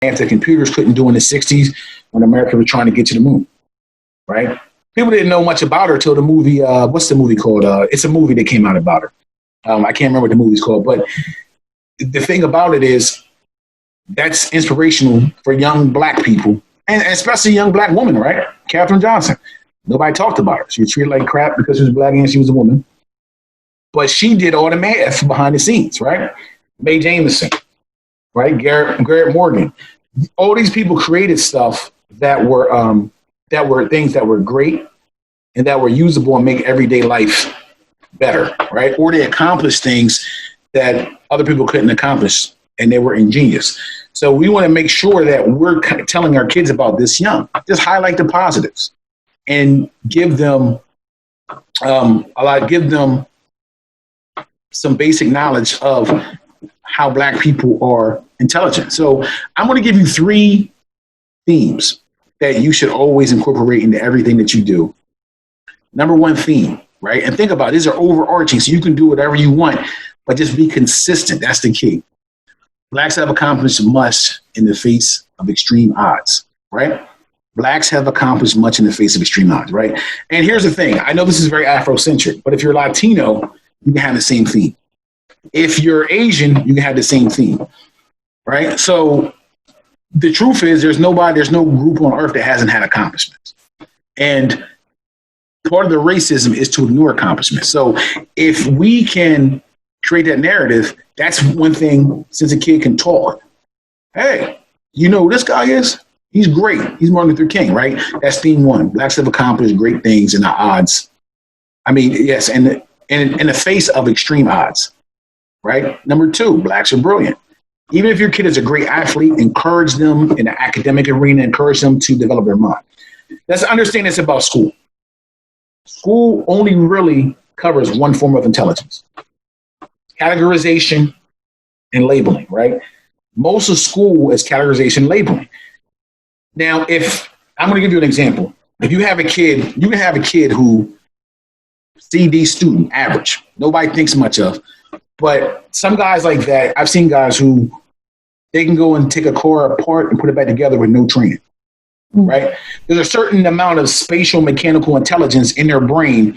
that computers couldn't do in the 60s when America was trying to get to the moon, right? People didn't know much about her till the movie, what's the movie called? It's a movie that came out about her. I can't remember what the movie's called, but the thing about it is that's inspirational for young black people, and especially young black women, right? Katherine Johnson. Nobody talked about her. She was treated like crap because she was black and she was a woman. But she did all the math behind the scenes, right? Mae Jemison, right? Garrett Morgan. All these people created stuff that were things that were great and that were usable and make everyday life better, right? Or they accomplished things that other people couldn't accomplish, and they were ingenious. So we want to make sure that we're telling our kids about this young. Just highlight the positives and give them some basic knowledge of how black people are intelligent. So I'm going to give you 3 themes that you should always incorporate into everything that you do. Number 1 theme, right? And think about it, these are overarching, so you can do whatever you want, but just be consistent. That's the key. Blacks have accomplished much in the face of extreme odds, right? Blacks have accomplished much in the face of extreme odds, right? And here's the thing. I know this is very Afrocentric, but if you're Latino, you can have the same theme. If you're Asian, you can have the same theme, right? So the truth is there's no group on earth that hasn't had accomplishments. And part of the racism is to ignore accomplishments. So if we can create that narrative, that's one thing, since a kid can talk. Hey, you know who this guy is? He's great. He's Martin Luther King, right? That's theme 1. Blacks have accomplished great things in the odds. I mean, yes, and in the face of extreme odds, right? Number 2, blacks are brilliant. Even if your kid is a great athlete, encourage them in the academic arena, encourage them to develop their mind. Let's understand this about school. School only really covers one form of intelligence: categorization and labeling, right? Most of school is categorization and labeling. Now, if I'm going to give you an example, if you have a kid, you can have a kid who CD student, average, nobody thinks much of, but some guys like that, I've seen guys who they can go and take a car apart and put it back together with no training, right? There's a certain amount of spatial mechanical intelligence in their brain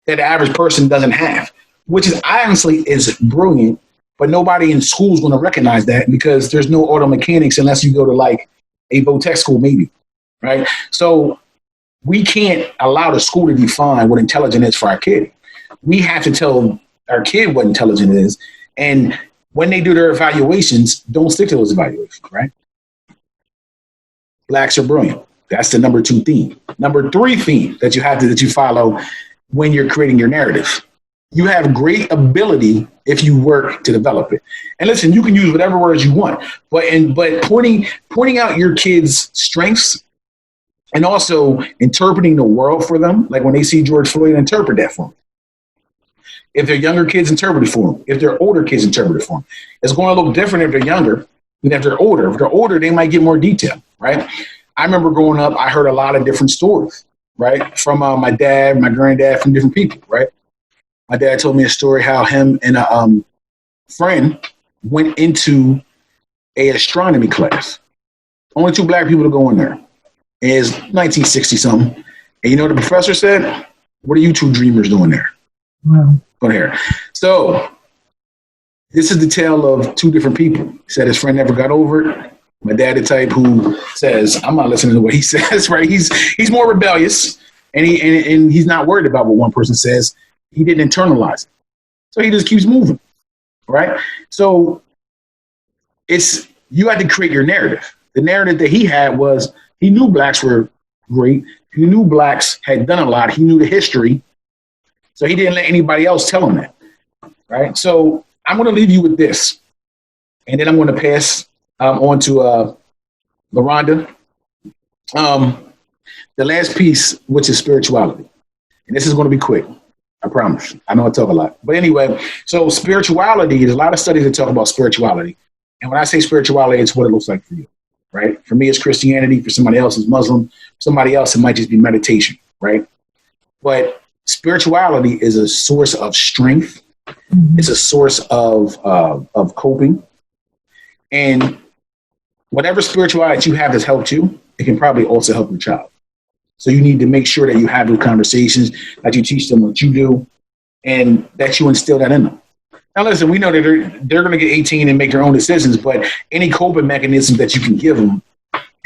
that the average person doesn't have, which is honestly is brilliant, but nobody in school is going to recognize that because there's no auto mechanics unless you go to like a Votech school, maybe, right? So we can't allow the school to define what intelligent is for our kid. We have to tell our kid what intelligent is. And when they do their evaluations, don't stick to those evaluations, right? Blacks are brilliant. That's the number 2 theme. Number 3 theme that you follow when you're creating your narrative. You have great ability if you work to develop it. And listen, you can use whatever words you want, but pointing out your kids' strengths and also interpreting the world for them. Like when they see George Floyd, interpret that for them. If they're younger kids, interpret it for them. If they're older kids, interpret it for them. It's going to look different if they're younger than if they're older. If they're older, they might get more detail, right? I remember growing up, I heard a lot of different stories, right? From my dad, my granddad, from different people, right? My dad told me a story how him and a friend went into a astronomy class. Only 2 black people to go in there. And it's 1960 something. And you know what the professor said? What are you 2 dreamers doing there? Wow. Go here. So this is the tale of 2 different people. He said his friend never got over it. My dad, the type who says, I'm not listening to what he says, right? He's more rebellious and he's not worried about what one person says. He didn't internalize it. So he just keeps moving, right? So you had to create your narrative. The narrative that he had was he knew blacks were great. He knew blacks had done a lot. He knew the history. So he didn't let anybody else tell him that, right? So I'm going to leave you with this. And then I'm going to pass on to Larhonda. The last piece, which is spirituality. And this is going to be quick. I promise. I know I talk a lot. But anyway, so spirituality, there's a lot of studies that talk about spirituality. And when I say spirituality, it's what it looks like for you, right? For me, it's Christianity. For somebody else, it's Muslim. For somebody else, it might just be meditation, right? But spirituality is a source of strength. It's a source of coping. And whatever spirituality you have that's helped you, it can probably also help your child. So you need to make sure that you have those conversations, that you teach them what you do, and that you instill that in them. Now, listen, we know that they're going to get 18 and make their own decisions, but any coping mechanism that you can give them,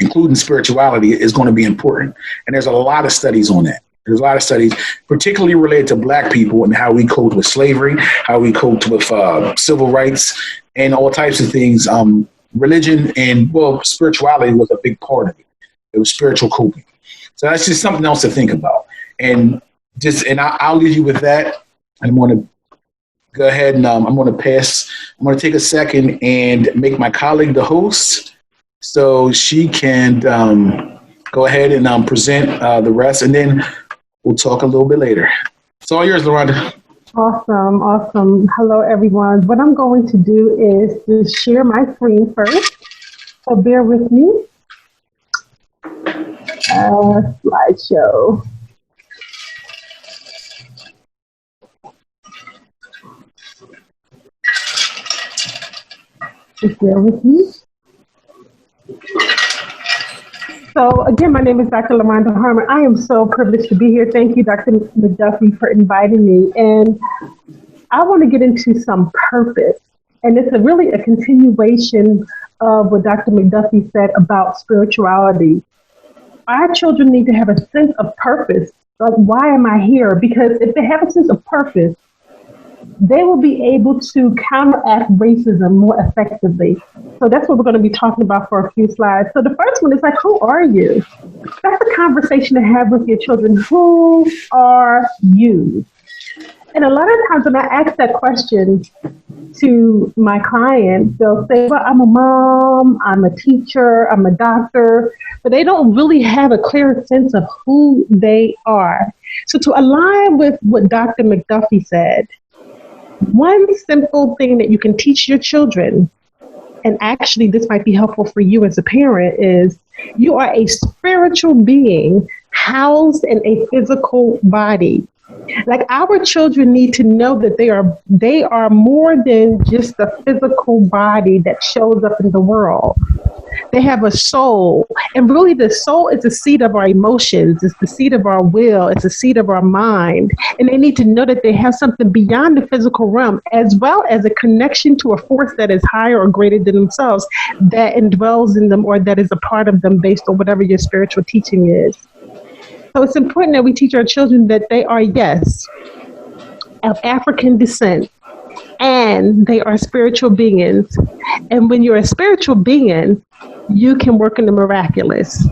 including spirituality, is going to be important. And there's a lot of studies on that. There's a lot of studies, particularly related to Black people and how we coped with slavery, how we coped with civil rights, and all types of things. Religion and, well, spirituality was a big part of it. It was spiritual coping. So that's just something else to think about. And I'll leave you with that. I'm going to go ahead and I'm going to take a second and make my colleague the host so she can go ahead and present the rest, and then we'll talk a little bit later. It's all yours, Larhonda. Awesome. Hello, everyone. What I'm going to do is just share my screen first. So bear with me. Slideshow. Just bear with me. So again, my name is Dr. Larhonda Harmon. I am so privileged to be here. Thank you, Dr. McDuffy, for inviting me. And I want to get into some purpose. And it's really a continuation of what Dr. McDuffy said about spirituality. Our children need to have a sense of purpose. Like, why am I here? Because if they have a sense of purpose, they will be able to counteract racism more effectively. So that's what we're going to be talking about for a few slides. So the first one is like, who are you? That's a conversation to have with your children. Who are you? And a lot of times when I ask that question to my clients, they'll say, well, I'm a mom, I'm a teacher, I'm a doctor, but they don't really have a clear sense of who they are. So to align with what Dr. McDuffy said, one simple thing that you can teach your children, and actually this might be helpful for you as a parent, is you are a spiritual being housed in a physical body. Like, our children need to know that they are more than just a physical body that shows up in the world. They have a soul, and really the soul is the seat of our emotions. It's the seat of our will. It's the seat of our mind. And they need to know that they have something beyond the physical realm, as well as a connection to a force that is higher or greater than themselves, that indwells in them, or that is a part of them based on whatever your spiritual teaching is. So it's important that we teach our children that they are, yes, of African descent, and they are spiritual beings. And when you're a spiritual being, you can work in the miraculous,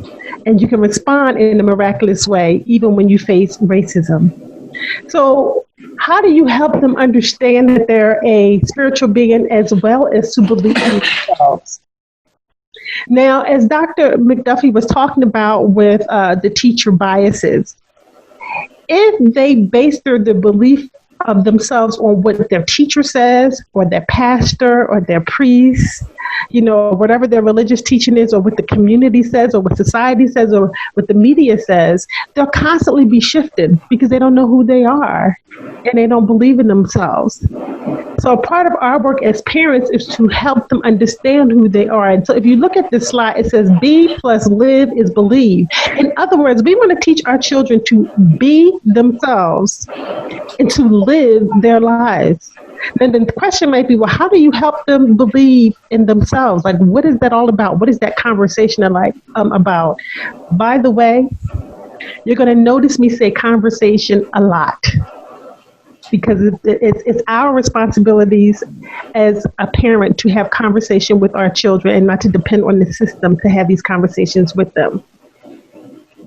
and you can respond in a miraculous way, even when you face racism. So how do you help them understand that they're a spiritual being as well as to believe in themselves? Now, as Dr. McDuffy was talking about with the teacher biases, if they base their belief of themselves on what their teacher says, or their pastor, or their priest, whatever their religious teaching is, or what the community says, or what society says, or what the media says, they'll constantly be shifted because they don't know who they are and they don't believe in themselves. So part of our work as parents is to help them understand who they are. And so if you look at this slide, it says be plus live is believe. In other words, we want to teach our children to be themselves and to live their lives. Then the question might be, well, how do you help them believe in themselves? Like, what is that all about? What is that conversation about? By the way, you're going to notice me say conversation a lot, because it's our responsibilities as a parent to have conversation with our children and not to depend on the system to have these conversations with them.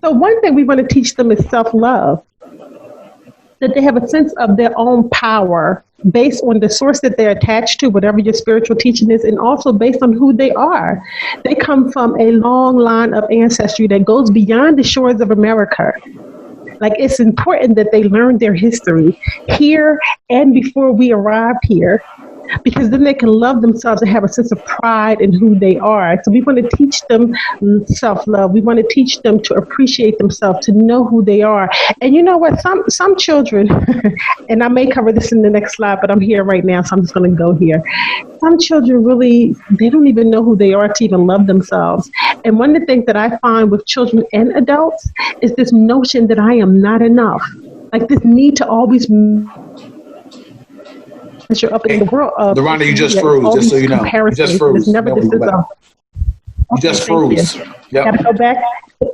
So one thing we want to teach them is self-love, that they have a sense of their own power based on the source that they're attached to, whatever your spiritual teaching is, and also based on who they are. They come from a long line of ancestry that goes beyond the shores of America. Like, it's important that they learn their history here and before we arrived here. because then they can love themselves and have a sense of pride in who they are. So we want to teach them self-love. We want to teach them to appreciate themselves, to know who they are. And you know what? Some children, and I may cover this in the next slide, but I'm here right now, so I'm just going to go here. Some children really, they don't even know who they are to even love themselves. And one of the things that I find with children and adults is this notion that I am not enough. Like this need to always you're up in the world of Larhonda, you just froze, just so you know. You just froze. You just froze. Yep. Gotta go back.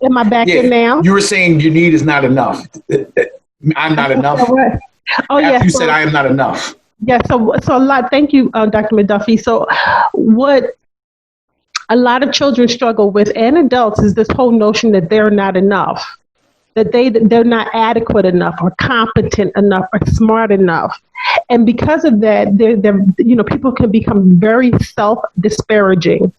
Am I back in now? You were saying your need is not enough. I'm not enough. Oh, yeah. You said I am not enough. Yeah, so a lot. Thank you, Dr. McDuffie. So what a lot of children struggle with, and adults, is this whole notion that they're not enough, that they're not adequate enough or competent enough or smart enough. And because of that, people can become very self-disparaging,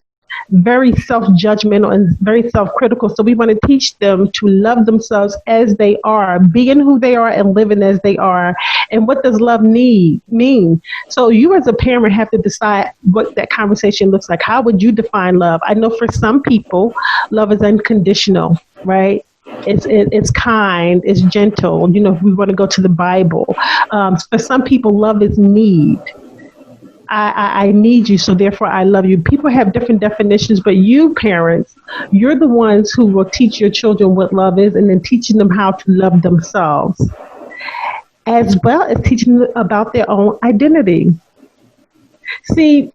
very self-judgmental, and very self-critical. So we want to teach them to love themselves as they are, being who they are and living as they are. And what does love mean? So you as a parent have to decide what that conversation looks like. How would you define love? I know for some people, love is unconditional, right? It's kind, it's gentle. If we want to go to the Bible. For some people, love is need. I need you, so therefore I love you. People have different definitions, but you parents, you're the ones who will teach your children what love is, and then teaching them how to love themselves, as well as teaching them about their own identity. See,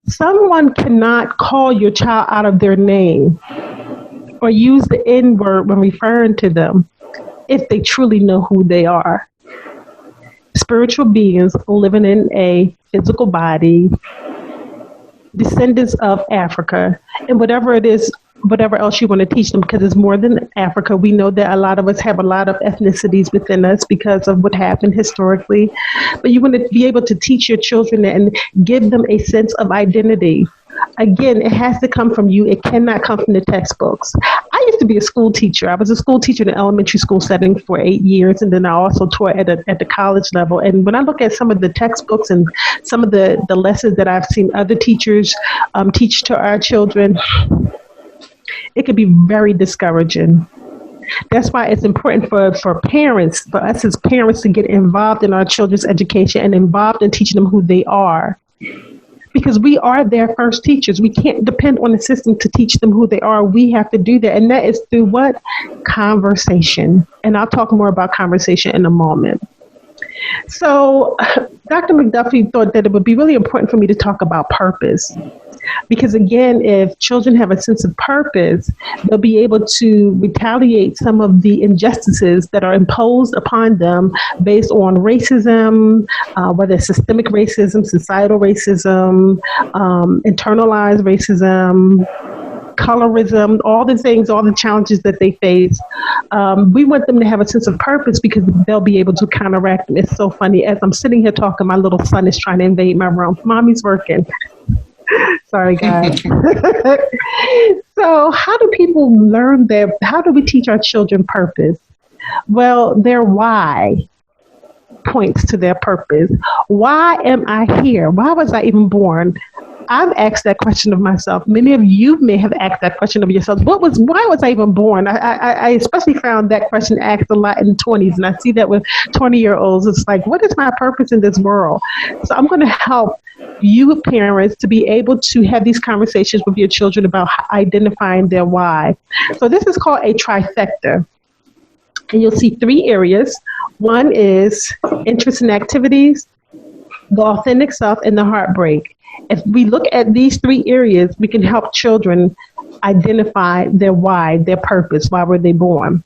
someone cannot call your child out of their name or use the N-word when referring to them if they truly know who they are. Spiritual beings living in a physical body, descendants of Africa, and whatever it is, whatever else you want to teach them, because it's more than Africa. We know that a lot of us have a lot of ethnicities within us because of what happened historically. But you want to be able to teach your children that and give them a sense of identity. Again, it has to come from you. It cannot come from the textbooks. I used to be a school teacher. I was a school teacher in an elementary school setting for 8 years, and then I also taught at the college level. And when I look at some of the textbooks and some of the lessons that I've seen other teachers teach to our children, it could be very discouraging. That's why it's important for parents, for us as parents, to get involved in our children's education and involved in teaching them who they are. Because we are their first teachers. We can't depend on the system to teach them who they are. We have to do that. And that is through what? Conversation. And I'll talk more about conversation in a moment. So Dr. McDuffie thought that it would be really important for me to talk about purpose. Because again, if children have a sense of purpose, they'll be able to retaliate some of the injustices that are imposed upon them based on racism, whether it's systemic racism, societal racism, internalized racism, colorism, all the things, all the challenges that they face. We want them to have a sense of purpose because they'll be able to counteract them. It's so funny. As I'm sitting here talking, my little son is trying to invade my room. Mommy's working. Sorry, guys. So how do people learn how do we teach our children purpose? Well, their why points to their purpose. Why am I here? Why was I even born? I've asked that question of myself. Many of you may have asked that question of yourselves. Why was I even born? I especially found that question asked a lot in the 20s, and I see that with 20-year-olds. It's like, what is my purpose in this world? So I'm going to help you parents to be able to have these conversations with your children about identifying their why. So this is called a trifecta. And you'll see 3 areas. One is interest in activities, the authentic self, and the heartbreak. If we look at these 3 areas, we can help children identify their why, their purpose, why were they born.